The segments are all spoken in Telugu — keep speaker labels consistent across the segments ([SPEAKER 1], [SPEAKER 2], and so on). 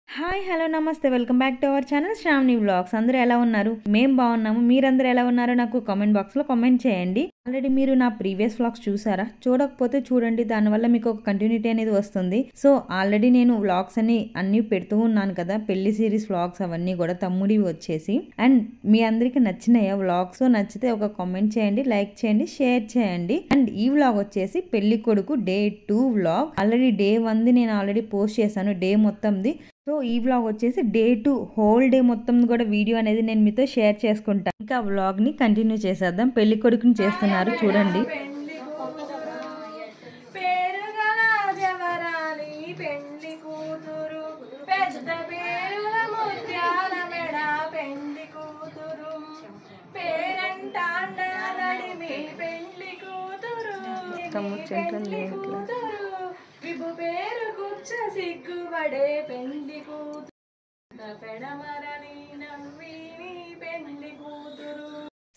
[SPEAKER 1] Hi hello namaste welcome back to our channel Sravani vlogs. అందరూ ఎలా ఉన్నారు? మేము బాగున్నాము. మీరందరూ ఎలా ఉన్నారో నాకు కామెంట్ బాక్స్లో కామెంట్ చేయండి. ఆల్రెడీ మీరు నా ప్రీవియస్ వ్లాగ్స్ చూసారా? చూడకపోతే చూడండి, దానివల్ల మీకు ఒక కంటిన్యూటీ అనేది వస్తుంది. సో ఆల్రెడీ నేను వ్లాగ్స్ అన్ని పెడుతూ ఉన్నాను కదా, పెళ్లి సిరీస్ వ్లాగ్స్ అవన్నీ కూడా తమ్ముడివి వచ్చేసి. అండ్ మీ అందరికి నచ్చినాయా వ్లాగ్స్? నచ్చితే ఒక కామెంట్ చేయండి, లైక్ చేయండి, షేర్ చేయండి. అండ్ ఈ వ్లాగ్ వచ్చేసి పెళ్లి కొడుకు డే 2 వ్లాగ్. ఆల్రెడీ డే 1 నేను ఆల్రెడీ పోస్ట్ చేశాను, డే మొత్తంది. సో ఈ వ్లాగ్ వచ్చేసి డే 2 హోల్ డే మొత్తం కూడా వీడియో అనేది నేను మీతో షేర్ చేసుకుంటాను. ఇంకా వ్లాగ్ ని కంటిన్యూ చేసేద్దాం. పెళ్లి కొడుకుని చేస్తున్నారు చూడండి.
[SPEAKER 2] సిగ్గుబడే పెళ్లి కూతురు పెడమరని నవ్విని పెళ్లి కూతురు.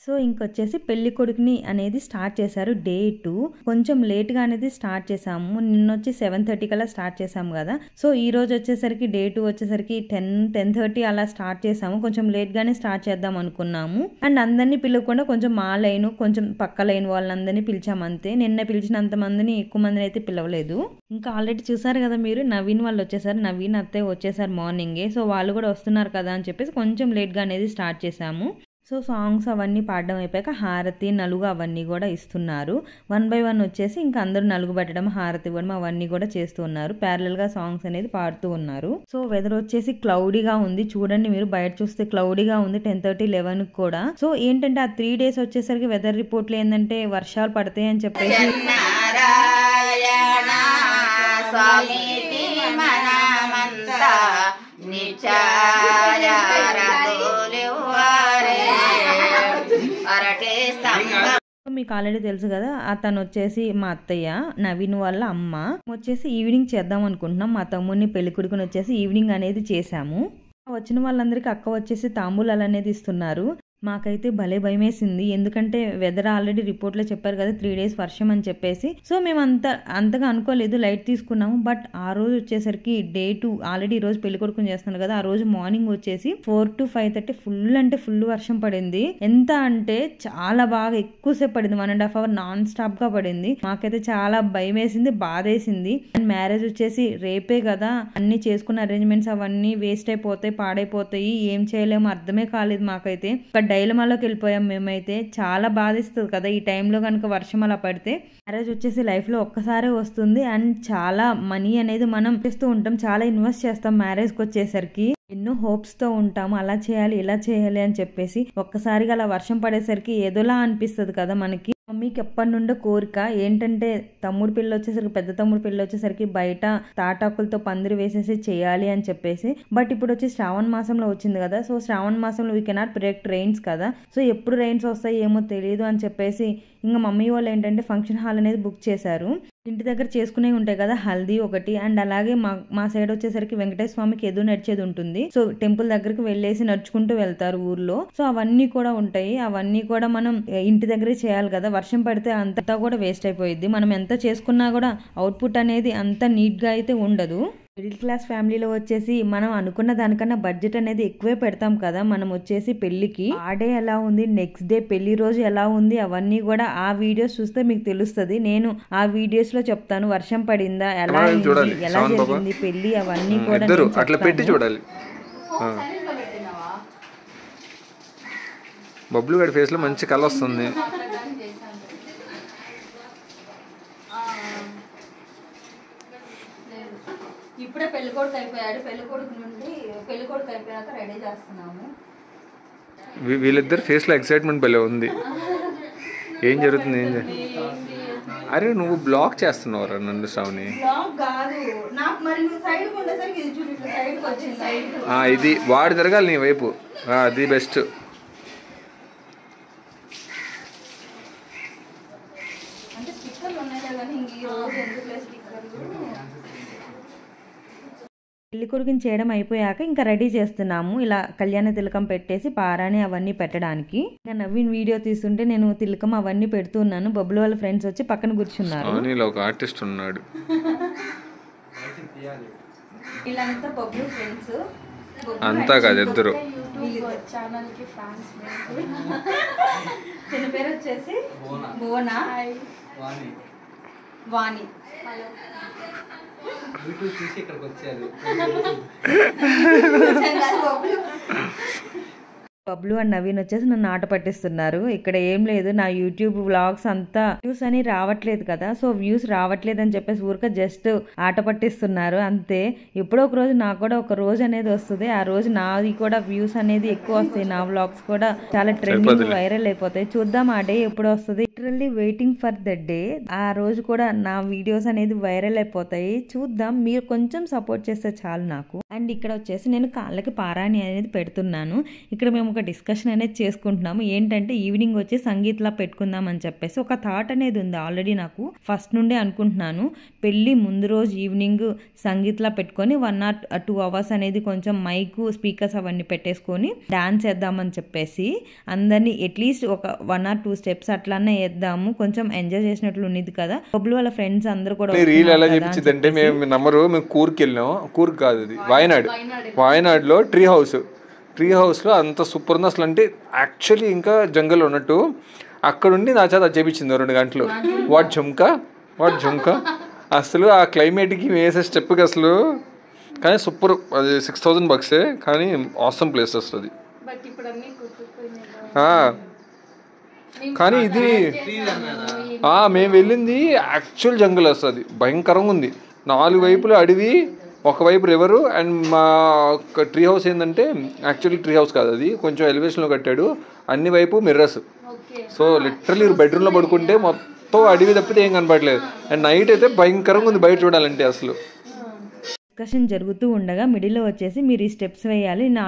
[SPEAKER 1] సో ఇంకొచ్చేసి పెళ్లి కొడుకుని అనేది స్టార్ట్ చేశారు డే 2. కొంచెం లేట్గా అనేది స్టార్ట్ చేసాము. నిన్నొచ్చి 7:30 కల్లా స్టార్ట్ చేసాము కదా. సో ఈ రోజు వచ్చేసరికి డే 2 వచ్చేసరికి 10:30 అలా స్టార్ట్ చేసాము. కొంచెం లేట్గానే స్టార్ట్ చేద్దాం అనుకున్నాము. అండ్ అందరినీ పిలవకుండా కొంచెం మా లైన్, కొంచెం పక్క లైన్ వాళ్ళందరినీ పిలిచాము అంతే. నిన్న పిలిచినంత మందిని, ఎక్కువ మందిని అయితే పిలవలేదు. ఇంకా ఆల్రెడీ చూసారు కదా మీరు, నవీన్ వాళ్ళు వచ్చేసారు. నవీన్ అత్తయ్య వచ్చేసారు మార్నింగే. సో వాళ్ళు కూడా వస్తున్నారు కదా అని చెప్పేసి కొంచెం లేట్గా అనేది స్టార్ట్ చేసాము. సో సాంగ్స్ అవన్నీ పాడడం అయిపోయాక హారతి, నలుగు అవన్నీ కూడా ఇస్తున్నారు. 1 by 1 వచ్చేసి ఇంకా అందరూ నలుగు పెట్టడం, హారతి ఇవ్వడం అవన్నీ కూడా చేస్తూ ఉన్నారు. ప్యారలల్గా సాంగ్స్ అనేది పాడుతూ ఉన్నారు. సో వెదర్ వచ్చేసి క్లౌడీగా ఉంది. చూడండి మీరు, బయట చూస్తే క్లౌడీగా ఉంది 10:30, 11 కూడా. సో ఏంటంటే ఆ 3 days వచ్చేసరికి వెదర్ రిపోర్ట్లు ఏంటంటే వర్షాలు పడతాయి అని చెప్పేసి మీకు ఆల్రెడీ తెలుసు కదా. అతను వచ్చేసి మా అత్తయ్య, నవీన్ వాళ్ళ అమ్మ వచ్చేసి ఈవినింగ్ చేద్దాం అనుకుంటున్నాం. మా తమ్ముడిని పెళ్లి కొడుకుని వచ్చేసి ఈవినింగ్ అనేది చేసాము. వచ్చిన వాళ్ళందరికీ అక్క వచ్చేసి తాంబూలాలు అనేది ఇస్తున్నారు. మాకైతే భలే భయం వేసింది, ఎందుకంటే వెదర్ ఆల్రెడీ రిపోర్ట్లో చెప్పారు కదా 3 days వర్షం అని చెప్పేసి. సో మేము అంతగా అనుకోలేదు, లైట్ తీసుకున్నాము. బట్ ఆ రోజు వచ్చేసరికి డే 2 ఆల్రెడీ ఈ రోజు పెళ్లి కొడుకుని చేస్తున్నాను కదా, ఆ రోజు మార్నింగ్ వచ్చేసి 4 to 5:30 ఫుల్ అంటే ఫుల్ వర్షం పడింది. ఎంత అంటే చాలా బాగా ఎక్కువసేపు పడింది, 1.5 hours నాన్ స్టాప్ గా పడింది. మాకైతే చాలా భయం వేసింది, బాధ వేసింది. అండ్ మ్యారేజ్ వచ్చేసి రేపే కదా, అన్ని చేసుకున్న అరేంజ్మెంట్స్ అవన్నీ వేస్ట్ అయిపోతాయి, పాడైపోతాయి, ఏం చేయలేము, అర్థమే కాలేదు మాకైతే. డైలమాలోకి వెళ్ళిపోయాం మేమైతే. చాలా బాధిస్తుంది కదా ఈ టైంలో కనుక వర్షం అలా పడితే. మ్యారేజ్ వచ్చేసి లైఫ్ లో ఒక్కసారే వస్తుంది. అండ్ చాలా మనీ అనేది మనం చేస్తూ ఉంటాం, చాలా ఇన్వెస్ట్ చేస్తాం మ్యారేజ్కి వచ్చేసరికి. ఎన్నో హోప్స్ తో ఉంటాము, అలా చేయాలి ఇలా చేయాలి అని చెప్పేసి. ఒక్కసారిగా అలా వర్షం పడేసరికి ఏదోలా అనిపిస్తుంది కదా మనకి. మమ్మీకి ఎప్పటి నుండో కోరిక ఏంటంటే తమ్ముడు పెళ్లి వచ్చేసరికి, పెద్ద తమ్ముడు పెళ్లి వచ్చేసరికి బయట తాటాకులతో పందిరి వేసేసి చేయాలి అని చెప్పేసి. బట్ ఇప్పుడు వచ్చి శ్రావణ మాసంలో వచ్చింది కదా. సో శ్రావణ మాసంలో వీ కెనాట్ ప్రిడిక్ట్ రెయిన్స్ కదా. సో ఎప్పుడు రెయిన్స్ వస్తాయి ఏమో తెలియదు అని చెప్పేసి ఇంకా మమ్మీ వాళ్ళు ఏంటంటే ఫంక్షన్ హాల్ అనేది బుక్ చేశారు. ఇంటి దగ్గర చేసుకునే ఉంటాయి కదా, హల్దీ ఒకటి. అండ్ అలాగే మా సైడ్ వచ్చేసరికి వెంకటేశ్వర స్వామికి ఎదురు నడిచేది ఉంటుంది. సో టెంపుల్ దగ్గరికి వెళ్ళేసి నడుచుకుంటూ వెళ్తారు ఊర్లో. సో అవన్నీ కూడా ఉంటాయి. అవన్నీ కూడా మనం ఇంటి దగ్గరే చేయాలి కదా. వర్షం పడితే అంతా కూడా వేస్ట్ అయిపోయింది. మనం ఎంత చేసుకున్నా కూడా అవుట్పుట్ అనేది అంత నీట్ గా అయితే ఉండదు. మిడిల్ క్లాస్ ఫ్యామిలీలో వచ్చేసి మనం అనుకున్న దానికన్నా బడ్జెట్ అనేది ఎక్కువే పెడతాం కదా. మనం వచ్చేసి పెళ్లికి ఆ డే ఎలా ఉంది, నెక్స్ట్ డే పెళ్లి రోజు ఎలా ఉంది, అవన్నీ కూడా ఆ వీడియోస్ చూస్తే మీకు తెలుస్తుంది. నేను ఆ వీడియోస్ లో చెప్తాను, వర్షం పడిందా, ఎలా జరిగింది పెళ్లి, అవన్నీ కూడా
[SPEAKER 3] చూడాలి. బబ్లు గడి ఫేస్ లో మంచి కలర్ వస్తుంది.
[SPEAKER 2] ఇప్పుడే పెళ్లి కొడుకు అయిపోయాడు. పెళ్లి కొడుకు నుండి పెళ్లి కొడుకు అయిపోయాక రెడీ చేస్తున్నాము.
[SPEAKER 3] వీళ్ళిద్దరు ఫేస్ లో ఎక్సైట్మెంట్ భలే ఉంది. ఏం జరుగుతుంది, అరే నువ్వు బ్లాక్ చేస్తున్నావు నన్ను శ్రావణి. ఇది వాడు తిరగాలి నీ వైపు, అది బెస్ట్.
[SPEAKER 1] పెళ్లి కొడుకుని చేయడం అయిపోయాక ఇంకా రెడీ చేస్తున్నాము. ఇలా కళ్యాణ తిలకం పెట్టేసి పారాని అవన్నీ పెట్టడానికి. ఇంకా నవీన్ వీడియో తీస్తుంటే నేను తిలకం అవన్నీ పెడుతున్నాను. బబ్బులు వాళ్ళ ఫ్రెండ్స్ వచ్చి పక్కన కూర్చున్నారు.
[SPEAKER 3] ఒక ఆర్టిస్ట్ ఉన్నాడు.
[SPEAKER 2] వీళ్ళంతా బబ్లు ఫ్రెండ్స్.
[SPEAKER 3] అంతా కాదు, ఇద్దరు.
[SPEAKER 2] ఛానల్కి ఫ్యాన్స్. తన పేరు వచ్చేసి భువన, వాణి.
[SPEAKER 1] బబ్లు అండ్ నవీన్ వచ్చేసి నన్ను ఆట పట్టిస్తున్నారు. ఇక్కడ ఏం లేదు, నా యూట్యూబ్ వ్లాగ్స్ అంతా వ్యూస్ అని రావట్లేదు కదా, సో వ్యూస్ రావట్లేదు అని చెప్పేసి ఊరికే జస్ట్ ఆట పట్టిస్తున్నారు అంతే. ఎప్పుడో ఒక రోజు నాకు కూడా ఒక రోజు అనేది వస్తుంది, ఆ రోజు నాది కూడా వ్యూస్ అనేది ఎక్కువ వస్తాయి, నా వ్లాగ్స్ కూడా చాలా ట్రెండింగ్ వైరల్ అయిపోతాయి. చూద్దాం ఆ డే ఎప్పుడు వస్తుంది. Literally waiting for the day. ఆ రోజు కూడా నా వీడియోస్ అనేది వైరల్ అయిపోతాయి, చూద్దాం. మీరు కొంచెం సపోర్ట్ చేస్తే చాలు నాకు. అండ్ ఇక్కడ వచ్చేసి నేను కాళ్ళకి పారాణి అనేది పెడుతున్నాను. ఇక్కడ మేము ఒక డిస్కషన్ అనేది చేసుకుంటున్నాము. ఏంటంటే ఈవినింగ్ వచ్చి సంగీత్లా పెట్టుకుందాం అని చెప్పేసి ఒక థాట్ అనేది ఉంది ఆల్రెడీ నాకు, ఫస్ట్ నుండే అనుకుంటున్నాను. పెళ్ళి ముందు రోజు ఈవినింగ్ సంగీత్లా పెట్టుకొని 1 or 2 hours అనేది కొంచెం మైకు స్పీకర్స్ అవన్నీ పెట్టేసుకొని డాన్స్ వేద్దామని చెప్పేసి అందరినీ అట్లీస్ట్ ఒక 1 or 2 steps అట్లానే వేద్దాము, కొంచెం ఎంజాయ్ చేసినట్లు ఉన్నది కదా. బబ్లు వాళ్ళ ఫ్రెండ్స్ అందరూ కూడా
[SPEAKER 3] రీల్ ఎలా చెప్పించిందంటే, మేము నమ్మరు, మేము కూర్కి వెళ్ళాం. కూర్క్ కాదు, అది వాయనాడులో ట్రీ హౌస్లో అంత సూపర్ ఉంది అసలు. అంటే యాక్చువల్లీ ఇంకా జంగల్ ఉన్నట్టు అక్కడుండి నా చేత చేపించింది 2 గంటలు. వాట్ జుమ్కా అసలు ఆ క్లైమేట్కి వేసే స్టెప్కి అసలు. కానీ సూపర్, అది $6,000 కానీ ఆసమ్ ప్లేస్ అసలు అది. కానీ ఇది మేము వెళ్ళింది యాక్చువల్ జంగల్ వస్తుంది, భయంకరంగా ఉంది. 4 వైపులు అడవి, ఒకవైపు రివరు. అండ్ మా ట్రీ హౌస్ ఏంటంటే యాక్చువల్లీ ట్రీ హౌస్ కాదు, అది కొంచెం ఎలివేషన్లో కట్టాడు, అన్ని వైపు మిర్రర్స్. సో లిటరల్లీ బెడ్రూమ్లో పడుకుంటే మొత్తం అడవి తప్పితే ఏం కనపడలేదు. అండ్ నైట్ అయితే భయంకరంగా ఉంది బయట చూడాలంటే అసలు.
[SPEAKER 1] డిస్కషన్ జరుగుతూ ఉండగా మిడిల్లో వచ్చేసి మీరు ఈ స్టెప్స్ వేయాలి, నేను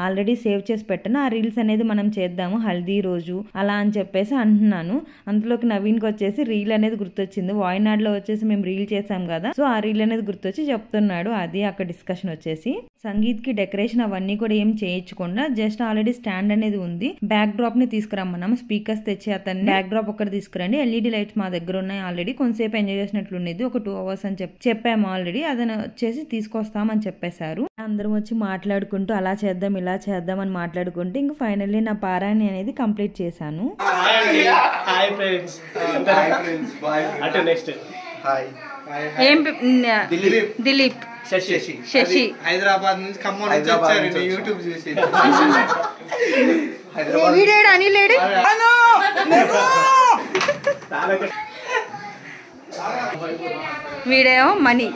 [SPEAKER 1] ఆల్రెడీ సేవ్ చేసి పెట్టాను, ఆ రీల్స్ అనేది మనం చేద్దాము హల్దీ రోజు అలా అని చెప్పేసి అంటున్నాను. అంతలోకి నవీన్కి వచ్చేసి రీల్ అనేది గుర్తొచ్చింది. వాయనాడులో వచ్చేసి మేము రీల్ చేసాం కదా, సో ఆ రీల్ అనేది గుర్తొచ్చి చెప్తున్నాడు. అది అక్కడ డిస్కషన్ వచ్చేసి సంగీత్కి డెకరేషన్ అవన్నీ కూడా ఏం చేయించకుండా జస్ట్ ఆల్రెడీ స్టాండ్ అనేది ఉంది, బ్యాక్ డ్రాప్ ని తీసుకురమ్మన్నాము. స్పీకర్స్ తెచ్చి అతన్ని బ్యాక్ డ్రాప్ ఒకటి తీసుకురండి, LED లైట్స్ మా దగ్గర ఉన్నాయి ఆల్రెడీ, కొంతసేపు ఎంజాయ్ చేసినట్లు ఉండేది, ఒక 2 hours అని చెప్పాము ఆల్రెడీ. అతను వచ్చేసి తీసుకొస్తామని చెప్పేశారు. అందరం వచ్చి మాట్లాడుకుంటూ అలా చేద్దాం ఇలా చేద్దాం అని మాట్లాడుకుంటూ ఇంకా ఫైనల్లీ నా పారాయణ అనేది కంప్లీట్ చేశాను.
[SPEAKER 2] దిలీప్, శశి
[SPEAKER 4] హైదరాబాద్ నుంచి ఖమ్మం నుంచి వచ్చారు యూట్యూబ్ చూసి.
[SPEAKER 2] వీడేడు అనిలేడు. వీడేమో మనీ.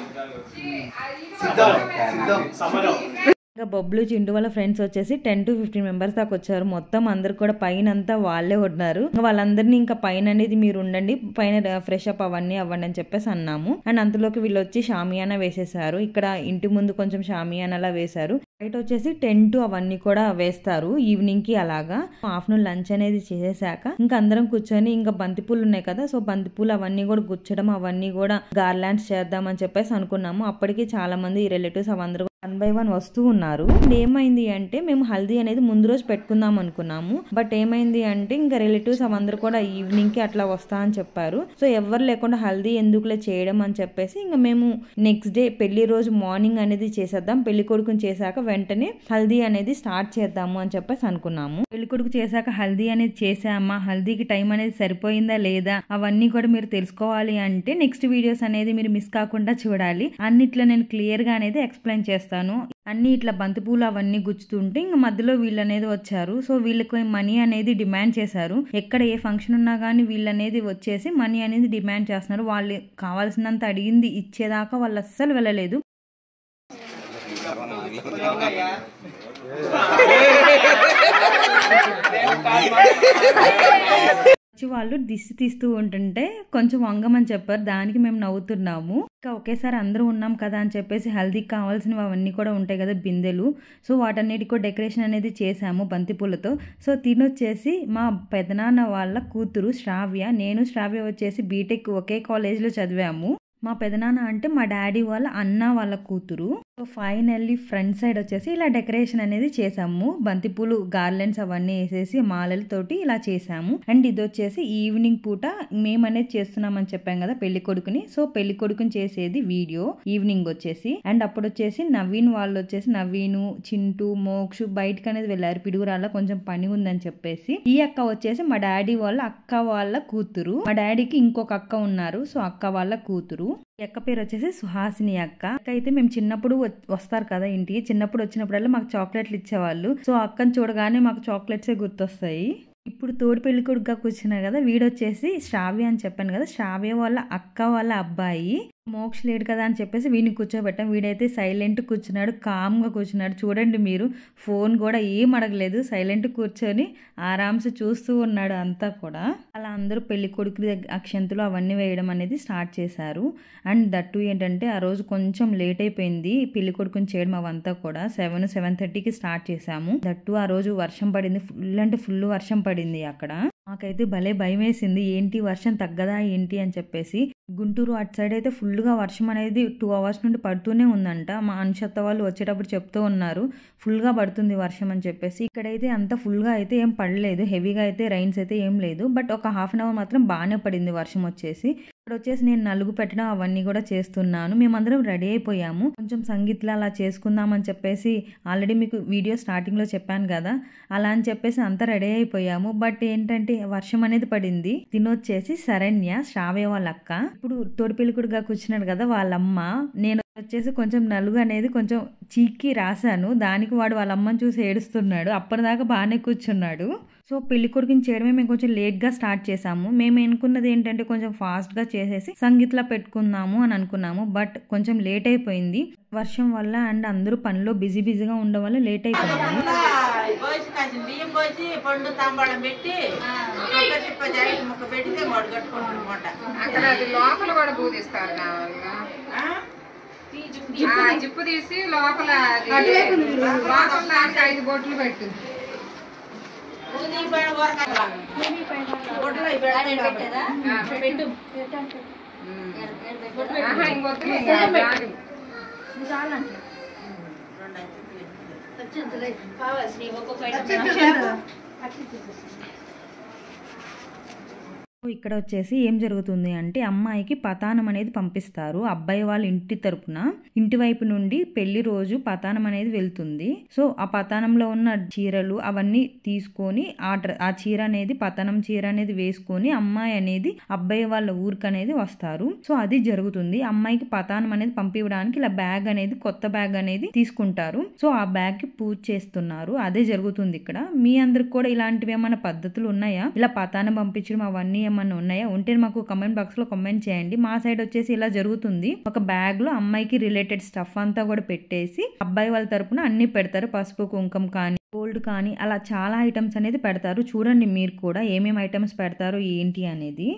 [SPEAKER 1] ఇంకా బొబ్లు చింటూ వాళ్ళ ఫ్రెండ్స్ వచ్చేసి 10 to 15 members దాకా వచ్చారు. మొత్తం అందరు కూడా పైన అంతా వాళ్ళే ఉన్నారు. వాళ్ళందరినీ ఇంకా పైన అనేది మీరు ఉండండి, పైన ఫ్రెష్ అప్ అవ్వండి అని చెప్పేసి అన్నాము. అండ్ అంతలోకి వీళ్ళు వచ్చి షామియానా వేసేసారు. ఇక్కడ ఇంటి ముందు కొంచెం షామియానాలా వేశారు. బయట వచ్చేసి టెంట్ అవన్నీ కూడా వేస్తారు ఈవినింగ్ కి. అలాగా ఆఫ్టర్నూన్ లంచ్ అనేది చేసేసాక ఇంకా అందరం కూర్చొని ఇంకా బంతిపూలు ఉన్నాయి కదా, సో బంతిపూలు అవన్నీ కూడా గుచ్చడం అవన్నీ కూడా గార్లాండ్స్ చేద్దామని చెప్పేసి అనుకున్నాము. అప్పటికి చాలా మంది రిలేటివ్స్ అవందరూ 1 by 1 వస్తూ ఉన్నారు. ఏమైంది అంటే మేము హల్దీ అనేది ముందు రోజు పెట్టుకుందాం అనుకున్నాము, బట్ ఏమైంది అంటే ఇంకా రిలేటివ్స్ అవందరూ కూడా ఈవినింగ్ కి అట్లా వస్తా అని చెప్పారు. సో ఎవరు లేకుండా హల్దీ ఎందుకులే చేయడం అని చెప్పేసి ఇంకా మేము నెక్స్ట్ డే పెళ్లి రోజు మార్నింగ్ అనేది చేసేద్దాం, పెళ్లి కొడుకుని చేశాక వెంటనే హల్దీ అనేది స్టార్ట్ చేద్దాము అని చెప్పేసి అనుకున్నాము. పెళ్లి కొడుకు చేశాక హల్దీ అనేది చేసామా, హల్దీకి టైం అనేది సరిపోయిందా లేదా అవన్నీ కూడా మీరు తెలుసుకోవాలి అంటే నెక్స్ట్ వీడియోస్ అనేది మీరు మిస్ కాకుండా చూడాలి. అన్నిట్లో నేను క్లియర్ గా అనేది ఎక్స్ప్లెయిన్ చేస్తాను. అన్ని ఇట్లా బంతిపూలు అవన్నీ గుచ్చుతుంటే ఇంక మధ్యలో వీళ్ళు అనేది వచ్చారు. సో వీళ్ళకి మనీ అనేది డిమాండ్ చేశారు. ఎక్కడ ఏ ఫంక్షన్ ఉన్నా కానీ వీళ్ళు అనేది వచ్చేసి మనీ అనేది డిమాండ్ చేస్తున్నారు. వాళ్ళు కావాల్సినంత అడిగింది ఇచ్చేదాకా వాళ్ళు అస్సలు వెళ్ళలేదు. వాళ్ళు దిష్టి తీస్తూ ఉంటుంటే కొంచెం వంగమని చెప్పారు, దానికి మేము నవ్వుతున్నాము. ఇంకా ఒకేసారి అందరూ ఉన్నాం కదా అని చెప్పేసి హల్దీకి కావాల్సినవి అవన్నీ కూడా ఉంటాయి కదా బిందెలు, సో వాటన్నిటికీ డెకరేషన్ అనేది చేసాము బంతిపూలతో. సో తినొచ్చేసి మా పెదనాన్న వాళ్ళ కూతురు శ్రావ్య, నేను శ్రావ్య వచ్చేసి బీటెక్ ఒకే కాలేజ్లో చదివాము. మా పెదనాన్న అంటే మా డాడీ వాళ్ళ అన్న వాళ్ళ కూతురు. సో ఫైనల్లీ ఫ్రంట్ సైడ్ వచ్చేసి ఇలా డెకరేషన్ అనేది చేసాము. బంతిపూలు గార్లెండ్స్ అవన్నీ వేసేసి మాలలతోటి ఇలా చేసాము. అండ్ ఇది వచ్చేసి ఈవినింగ్ పూట మేము అనేది చేస్తున్నామని చెప్పాం కదా పెళ్లి కొడుకుని. సో పెళ్లి కొడుకుని చేసేది వీడియో ఈవినింగ్ వచ్చేసి. అండ్ అప్పుడు వచ్చేసి నవీన్ వాళ్ళు వచ్చేసి నవీను, చింటూ, మోక్షు బయటకు అనేది వెళ్ళారు. పిడుగురాళ్ళ కొంచెం పని ఉందని చెప్పేసి. ఈ అక్క వచ్చేసి మా డాడీ వాళ్ళ అక్క వాళ్ళ కూతురు. మా డాడీకి ఇంకొక అక్క ఉన్నారు. సో అక్క వాళ్ళ కూతురు. ఈ అక్క పేరు వచ్చేసి సుహాసిని అక్క. అయితే మేము చిన్నప్పుడు వస్తారు కదా ఇంటికి, చిన్నప్పుడు వచ్చినప్పుడల్లా మాకు చాక్లెట్లు ఇచ్చేవాళ్ళు. సో అక్కని చూడగానే మాకు చాక్లెట్సే గుర్తొస్తాయి. ఇప్పుడు తోడు పెళ్లి కొడుకుగా కూర్చున్నారు కదా, వీడొచ్చేసి శ్రావ్య అని చెప్పాను కదా, శ్రావ్య వాళ్ళ అక్క వాళ్ళ అబ్బాయి. మోక్ష లేడు కదా అని చెప్పేసి వీడిని కూర్చోబెట్టాం. వీడైతే సైలెంట్ కూర్చున్నాడు, కామ్గా కూర్చున్నాడు. చూడండి మీరు, ఫోన్ కూడా ఏం అడగలేదు, సైలెంట్ కూర్చొని ఆరామ్సే చూస్తూ ఉన్నాడు అంతా కూడా. అలా అందరూ పెళ్లి కొడుకు అక్షంతులు అవన్నీ వేయడం అనేది స్టార్ట్ చేశారు. అండ్ దట్టు ఏంటంటే ఆ రోజు కొంచెం లేట్ అయిపోయింది పెళ్లి కొడుకుని చేయడం. అవంతా కూడా 7:30కి స్టార్ట్ చేశాము. దట్టు ఆ రోజు వర్షం పడింది, ఫుల్ అంటే ఫుల్ వర్షం పడింది అక్కడ. మాకైతే భలే భయం వేసింది, ఏంటి వర్షం తగ్గదా ఏంటి అని చెప్పేసి. గుంటూరు అటు సైడ్ అయితే ఫుల్గా వర్షం అనేది 2 hours నుండి పడుతూనే ఉందంట. మా అనుషత్త వాళ్ళు వచ్చేటప్పుడు చెప్తూ ఉన్నారు ఫుల్గా పడుతుంది వర్షం అని చెప్పేసి. ఇక్కడైతే అంత ఫుల్గా అయితే ఏం పడలేదు, హెవీగా అయితే రైన్స్ అయితే ఏం లేదు. బట్ ఒక 1/2 hour మాత్రం బాగానే పడింది వర్షం వచ్చేసి. ఇక్కడ వచ్చేసి నేను నలుగు పెట్టడం అవన్నీ కూడా చేస్తున్నాను. మేమందరం రెడీ అయిపోయాము. కొంచెం సంగీత్లో అలా చేసుకుందామని చెప్పేసి ఆల్రెడీ మీకు వీడియో స్టార్టింగ్లో చెప్పాను కదా, అలా అని చెప్పేసి అంతా రెడీ అయిపోయాము. బట్ ఏంటంటే వర్షం అనేది పడింది. తినొచ్చేసి శరణ్య, శ్రావ్య వాళ్ళ అక్క. ఇప్పుడు తోడు పెళ్ళికొడుకుగా కూర్చున్నాడు కదా వాళ్ళమ్మ. నేను వచ్చేసి కొంచెం నలుగు అనేది కొంచెం చీక్కి రాశాను. దానికి వాడు వాళ్ళ అమ్మని చూసి ఏడుస్తున్నాడు. అప్పటిదాకా బాగానే కూర్చున్నాడు. సో పెళ్లి కొడుకుని చేయడమే మేము కొంచెం లేట్గా స్టార్ట్ చేసాము. మేము అనుకున్నది ఏంటంటే కొంచెం ఫాస్ట్గా చేసేసి సంగీత్లా పెట్టుకుందాము అని అనుకున్నాము. బట్ కొంచెం లేట్ అయిపోయింది వర్షం వల్ల. అండ్ అందరూ పనిలో బిజీగా ఉండడం వల్ల లేట్ అయిపోయింది.
[SPEAKER 5] జిప్పు తీసి లోపల 5 బొట్లు పెట్టింది.
[SPEAKER 1] ఇక్కడ వచ్చేసి ఏం జరుగుతుంది అంటే అమ్మాయికి పతానం అనేది పంపిస్తారు అబ్బాయి వాళ్ళ ఇంటి తరపున. ఇంటి వైపు నుండి పెళ్లి రోజు పతానం అనేది వెళ్తుంది. సో ఆ పతానంలో ఉన్న చీరలు అవన్నీ తీసుకొని ఆ చీర అనేది పతానం చీర అనేది వేసుకొని అమ్మాయి అనేది అబ్బాయి వాళ్ళ ఊరికి అనేది వస్తారు. సో అది జరుగుతుంది. అమ్మాయికి పతానం అనేది పంపివ్వడానికి ఇలా బ్యాగ్ అనేది కొత్త బ్యాగ్ అనేది తీసుకుంటారు. సో ఆ బ్యాగ్ కి పూజ చేస్తున్నారు. అదే జరుగుతుంది ఇక్కడ. మీ అందరికి కూడా ఇలాంటివి ఏమైనా పద్ధతులు ఉన్నాయా, ఇలా పతానం పంపించడం అవన్నీ ఏమన్నా ఉన్నాయా? ఉంటే మాకు కమెంట్ బాక్స్ లో కమెంట్ చేయండి. మా సైడ్ వచ్చేసి ఇలా జరుగుతుంది. ఒక బ్యాగ్ లో అమ్మాయికి రిలేటెడ్ స్టఫ్ అంతా కూడా పెట్టేసి అబ్బాయి వాళ్ళ తరపున అన్ని పెడతారు. పసుపు కుంకం కానీ గోల్డ్ కానీ అలా చాలా ఐటమ్స్ అనేది పెడతారు. చూడండి మీరు కూడా ఏమేమి ఐటమ్స్ పెడతారు ఏంటి అనేది.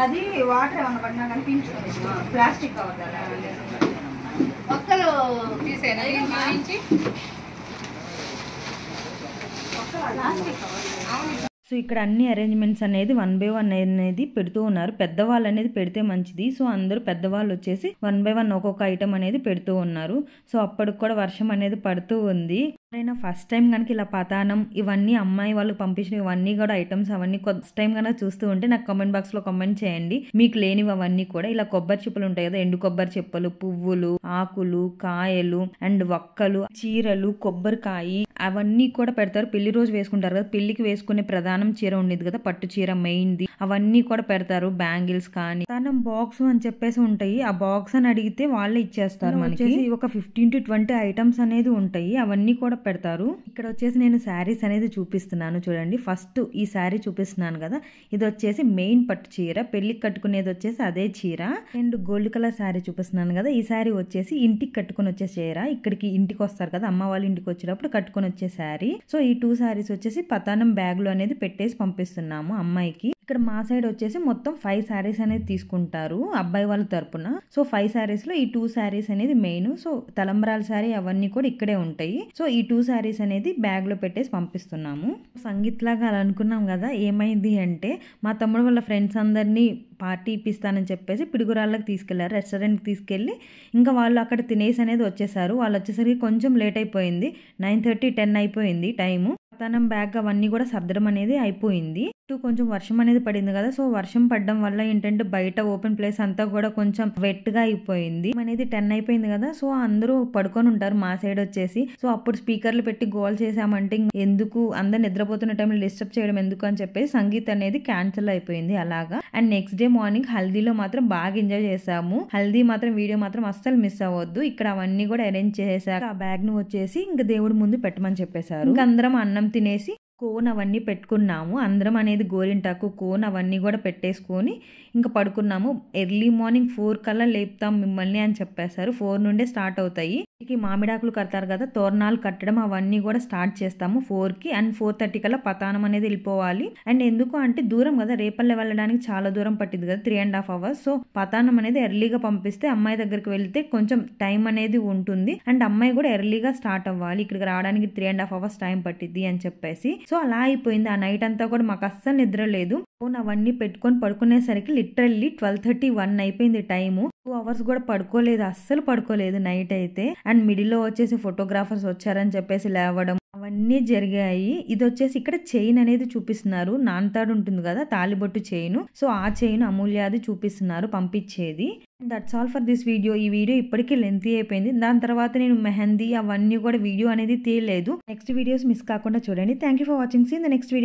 [SPEAKER 2] అది వాటర్ ఏమన్నా పడినా కనిపించు, ప్లాస్టిక్ కవర్ ఒక్కలు
[SPEAKER 5] తీసేనా
[SPEAKER 1] సో ఇక్కడ అన్ని అరేంజ్మెంట్స్ అనేది 1 by 1 అనేది పెడుతూ ఉన్నారు. పెద్దవాళ్ళు అనేది పెడితే మంచిది. సో అందరూ పెద్దవాళ్ళు వచ్చేసి 1 by 1 ఒక్కొక్క ఐటమ్ అనేది పెడుతూ ఉన్నారు. సో అప్పటికి కూడా వర్షం అనేది పడుతూ ఉంది. ఎవరైనా ఫస్ట్ టైం కనుక ఇలా పతానం ఇవన్నీ అమ్మాయి వాళ్ళు పంపించిన ఇవన్నీ కూడా ఐటమ్స్ అవన్నీ ఫస్ట్ టైం కనుక చూస్తూ ఉంటే నాకు కామెంట్ బాక్స్ లో కామెంట్ చేయండి. మీకు లేనివి అవన్నీ కూడా ఇలా కొబ్బరి చెప్పులు ఉంటాయి కదా, ఎండు కొబ్బరి చెప్పులు, పువ్వులు, ఆకులు, కాయలు అండ్ వక్కలు, చీరలు, కొబ్బరికాయ అవన్నీ కూడా పెడతారు. పెళ్లి రోజు వేసుకుంటారు కదా, పెళ్లికి వేసుకునే ప్రధానం చీర ఉండేది కదా, పట్టు చీర మెయిన్ది, అవన్నీ కూడా పెడతారు. బ్యాంగిల్స్ కానీ ప్రధానం బాక్స్ అని చెప్పేసి ఉంటాయి. ఆ బాక్స్ అని అడిగితే వాళ్ళే ఇచ్చేస్తారు. మనకి ఒక 15 to 20 ఐటమ్స్ అనేది ఉంటాయి. అవన్నీ కూడా పెడతారు. ఇక్కడ వచ్చేసి నేను శారీస్ అనేది చూపిస్తున్నాను చూడండి. ఫస్ట్ ఈ శారీ చూపిస్తున్నాను కదా, ఇది వచ్చేసి మెయిన్ పట్టు చీర, పెళ్లికి కట్టుకునేది వచ్చేసి అదే చీర. అండ్ గోల్డ్ కలర్ శారీ చూపిస్తున్నాను కదా, ఈ శారీ వచ్చేసి ఇంటికి కట్టుకుని వచ్చే చీర. ఇక్కడికి ఇంటికి వస్తారు కదా అమ్మ వాళ్ళ ఇంటికి వచ్చేటప్పుడు కట్టుకుని వచ్చే శారీ. సో ఈ 2 శారీస్ వచ్చేసి పతానం బ్యాగ్ లో అనేది పెట్టేసి పంపిస్తున్నాము అమ్మాయికి. ఇక్కడ మా సైడ్ వచ్చేసి మొత్తం 5 శారీస్ అనేది తీసుకుంటారు అబ్బాయి వాళ్ళ తరపున. సో 5 శారీస్ లో ఈ 2 శారీస్ అనేది మెయిన్. సో తలంబరాల శారీ అవన్నీ కూడా ఇక్కడే ఉంటాయి. సో ఈ 2 శారీస్ అనేది బ్యాగ్ లో పెట్టేసి పంపిస్తున్నాము. సంగీత్ లాగా అలా అనుకున్నాం కదా, ఏమైంది అంటే మా తమ్ముడు వాళ్ళ ఫ్రెండ్స్ అందరినీ పార్టీ ఇప్పిస్తానని చెప్పేసి పిడుగురాళ్ళకి తీసుకెళ్లారు, రెస్టారెంట్కి తీసుకెళ్ళి ఇంకా వాళ్ళు అక్కడ తినేసి అనేది వచ్చేసారు. వాళ్ళు వచ్చేసరికి కొంచెం లేట్ అయిపోయింది, 9:30 10 అయిపోయింది టైము. పతానం బ్యాగ్ అవన్నీ కూడా సర్దడం అనేది అయిపోయింది. కొంచెం వర్షం అనేది పడింది కదా, సో వర్షం పడడం వల్ల ఏంటంటే బయట ఓపెన్ ప్లేస్ అంతా కూడా కొంచెం వెట్ గా అయిపోయింది. అనేది 10 అయిపోయింది కదా, సో అందరూ పడుకొని ఉంటారు మా సైడ్ వచ్చేసి. సో అప్పుడు స్పీకర్లు పెట్టి గోల్ చేసామంటే ఎందుకు అందరు నిద్రపోతున్న టైంలో డిస్టర్బ్ చేయడం ఎందుకు అని చెప్పేసి సంగీత్ అనేది క్యాన్సిల్ అయిపోయింది అలాగా. అండ్ నెక్స్ట్ డే మార్నింగ్ హల్దీలో మాత్రం బాగా ఎంజాయ్ చేసాము. హల్దీ మాత్రం వీడియో మాత్రం అస్సలు మిస్ అవ్వద్దు. ఇక్కడ అవన్నీ కూడా అరేంజ్ చేసాక ఆ బ్యాగ్ ను వచ్చేసి ఇంకా దేవుడి ముందు పెట్టమని చెప్పేశారు. ఇంకా అందరం అన్నం తినేసి కోన్ అవన్నీ పెట్టుకున్నాము. అందరం అనేది గోరింటాకు కోన్ అవన్నీ కూడా పెట్టేసుకొని ఇంకా పడుకున్నాము. ఎర్లీ మార్నింగ్ 4 కల్లా లేపుతాం మిమ్మల్ని అని చెప్పేశారు. 4 నుండే స్టార్ట్ అవుతాయి. మామిడాకులు కడతారు కదా, తోరణాలు కట్టడం అవన్నీ కూడా స్టార్ట్ చేస్తాము 4కి. అండ్ 4:30 కల్లా పతానం అనేది వెళ్ళిపోవాలి. అండ్ ఎందుకు అంటే దూరం కదా, రేపల్లె వెళ్ళడానికి చాలా దూరం పట్టింది కదా, 3.5 hours. సో పతానం అనేది ఎర్లీగా పంపిస్తే అమ్మాయి దగ్గరికి వెళ్తే కొంచెం టైం అనేది ఉంటుంది. అండ్ అమ్మాయి కూడా ఎర్లీగా స్టార్ట్ అవ్వాలి, ఇక్కడికి రావడానికి 3.5 hours టైం పట్టింది అని చెప్పేసి. సో అలా అయిపోయింది. ఆ నైట్ అంతా కూడా మాకు అస్సలు నిద్ర లేదు. ఫోన్ అవన్నీ పెట్టుకొని పడుకునేసరికి లిటరల్లీ 12:30 1 అయిపోయింది టైము. 2 hours కూడా పడుకోలేదు, అస్సలు పడుకోలేదు నైట్ అయితే. అండ్ మిడిల్లో వచ్చేసి ఫోటోగ్రాఫర్స్ వచ్చారని చెప్పేసి లేవడం అవన్నీ జరిగాయి. ఇది వచ్చేసి ఇక్కడ చైన్ అనేది చూపిస్తున్నారు, నాన్తాడు ఉంటుంది కదా తాలిబొట్టు చైన్. సో ఆ చైన్ అమూల్యాది చూపిస్తున్నారు పంపించేది. That's all for this video. ఈ వీడియో ఇప్పటికీ లెంతీ అయిపోయింది. దాని తర్వాత నేను మెహందీ అవన్నీ కూడా వీడియో అనేది తీయలేదు. నెక్స్ట్ వీడియోస్ మిస్ కాకుండా చూడండి. Thank you for watching. See in the next video.